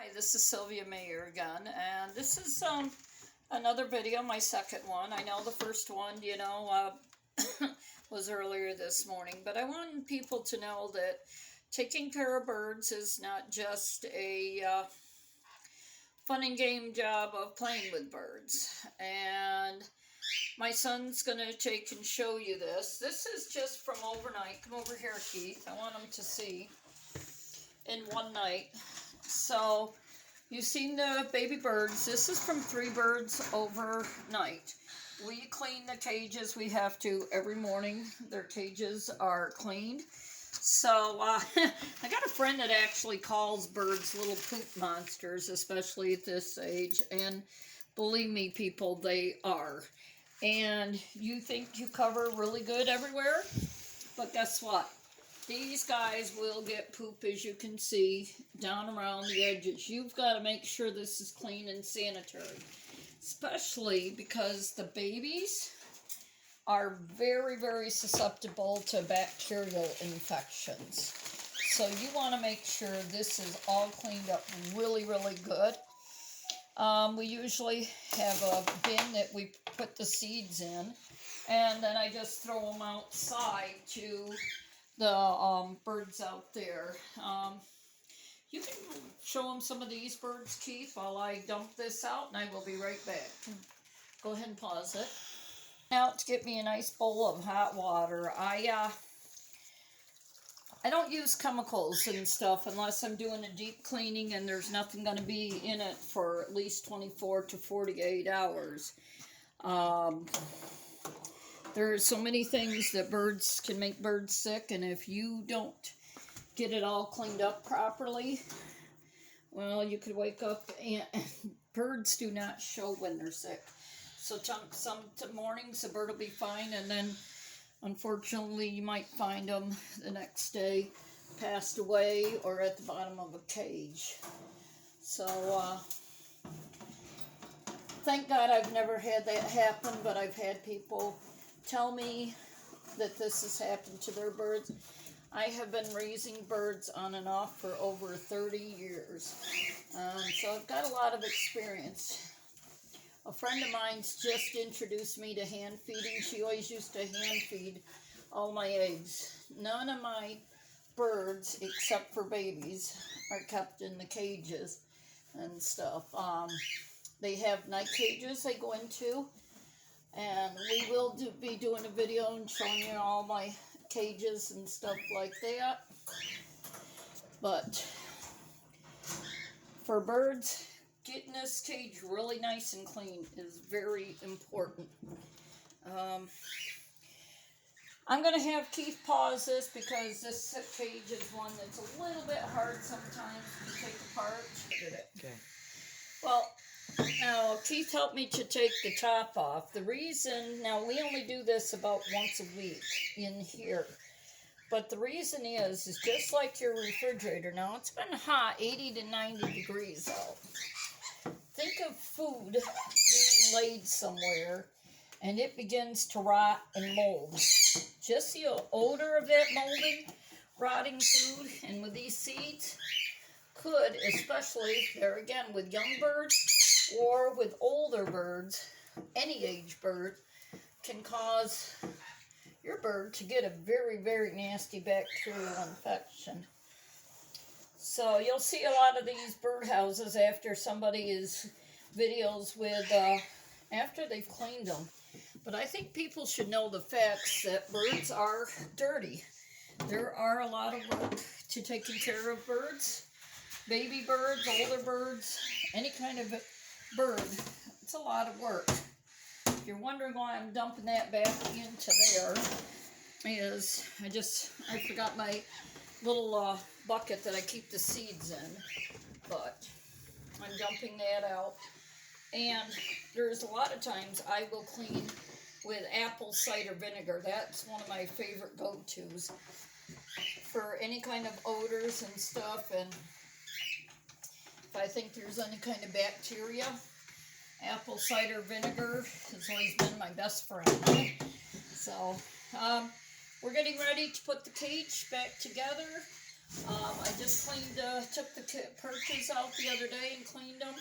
Hi, this is Sylvia Mayer again, and this is another video, my second one. I know the first one, was earlier this morning, but I want people to know that taking care of birds is not just a fun and game job of playing with birds. And my son's going to take and show you this. This is just from overnight. Come over here, Keith. I want him to see in one night. So, you've seen the baby birds. This is from 3 birds overnight. We clean the cages. We have to every morning. Their cages are cleaned. So, I got a friend that actually calls birds little poop monsters, especially at this age. And believe me, people, they are. And you think you cover really good everywhere? But guess what? These guys will get poop, as you can see, down around the edges. You've got to make sure this is clean and sanitary, especially because the babies are very, very susceptible to bacterial infections. So you want to make sure this is all cleaned up really, really good. We usually have a bin that we put the seeds in, and then I just throw them outside to the birds out there. You can show them some of these birds, Keith, while I dump this out, and I will be right back. Go ahead and pause it. Now to get me a nice bowl of hot water. I don't use chemicals and stuff unless I'm doing a deep cleaning and there's nothing going to be in it for at least 24 to 48 hours. There are so many things that birds can make birds sick, and if you don't get it all cleaned up properly, well, you could wake up and birds do not show when they're sick. So some mornings a bird will be fine, and then unfortunately you might find them the next day passed away or at the bottom of a cage. So thank God I've never had that happen, but I've had people tell me that this has happened to their birds. I have been raising birds on and off for over 30 years. So I've got a lot of experience. A friend of mine's just introduced me to hand feeding. She always used to hand feed all my eggs. None of my birds, except for babies, are kept in the cages and stuff. They have night cages they go into. And we will be doing a video and showing you all my cages and stuff like that. But for birds, getting this cage really nice and clean is very important. I'm going to have Keith pause this because this cage is one that's a little bit hard sometimes to take apart. Okay. Well, now, Keith helped me to take the top off. The reason, now we only do this about once a week in here. But the reason is just like your refrigerator. Now, it's been hot, 80 to 90 degrees out. Think of food being laid somewhere and it begins to rot and mold. Just the odor of that molding, rotting food, and with these seeds, could, especially there again with young birds or with older birds, any age bird, can cause your bird to get a very, very nasty bacterial infection. So you'll see a lot of these birdhouses after somebody is videos with after they've cleaned them. But I think people should know the facts that birds are dirty. There are a lot of work to taking care of birds. Baby birds, older birds, any kind of bird. It's a lot of work. If you're wondering why I'm dumping that back into there, is I forgot my little bucket that I keep the seeds in, but I'm dumping that out. And there's a lot of times I will clean with apple cider vinegar. That's one of my favorite go-tos for any kind of odors and stuff, and if I think there's any kind of bacteria, apple cider vinegar has always been my best friend. So, we're getting ready to put the cage back together. I just took the perches out the other day and cleaned them.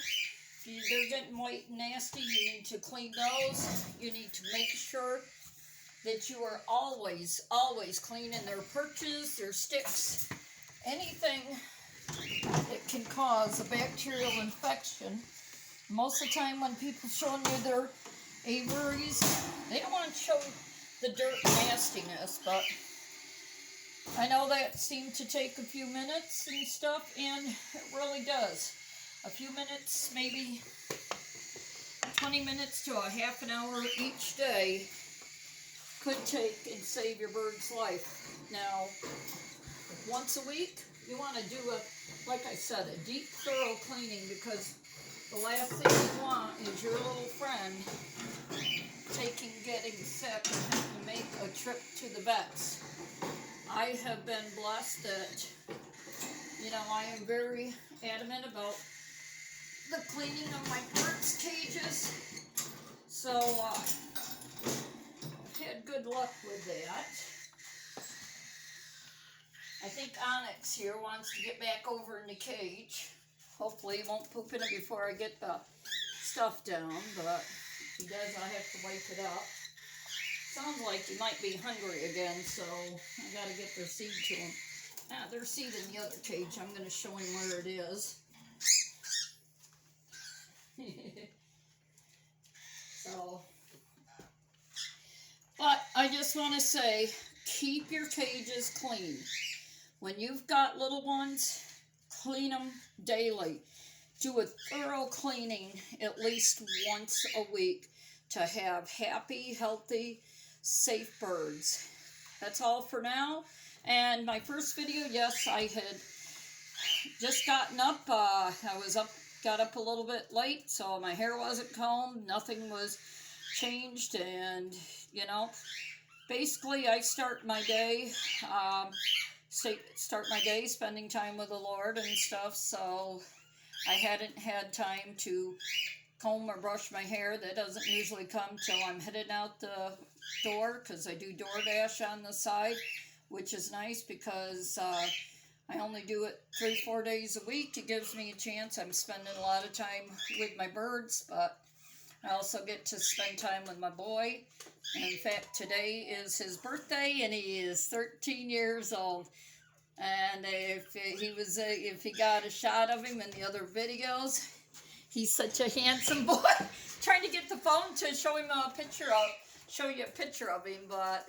If they're getting white and nasty, you need to clean those. You need to make sure that you are always cleaning their perches, their sticks, anything that can cause a bacterial infection. Most of the time when people showing you their aviaries, they don't want to show the dirt nastiness, but I know that seemed to take a few minutes and stuff, and it really does. A few minutes, maybe 20 minutes to a half an hour each day could take and save your bird's life. Now, once a week, you want to do like I said, a deep, thorough cleaning, because the last thing you want is your little friend getting sick and having to make a trip to the vets. I have been blessed that, I am very adamant about the cleaning of my birds' cages. So, I've had good luck with that. I think Onyx here wants to get back over in the cage. Hopefully he won't poop in it before I get the stuff down, but if he does, I have to wipe it up. Sounds like he might be hungry again, so I gotta get their seed to him. There's seed in the other cage. I'm gonna show him where it is. But I just want to say, keep your cages clean. When you've got little ones, clean them daily. Do a thorough cleaning at least once a week to have happy, healthy, safe birds. That's all for now. And my first video, yes, I had just gotten up. Got up a little bit late, so my hair wasn't combed, nothing was changed, and basically I start my day spending time with the Lord and stuff, so I hadn't had time to comb or brush my hair. That doesn't usually come till I'm headed out the door, because I do DoorDash on the side, which is nice because I only do it 3-4 days a week. It gives me a chance. I'm spending a lot of time with my birds, but I also get to spend time with my boy. And in fact, today is his birthday, and he is 13 years old. And if he got a shot of him in the other videos, he's such a handsome boy. Trying to get the phone to show you a picture of him, but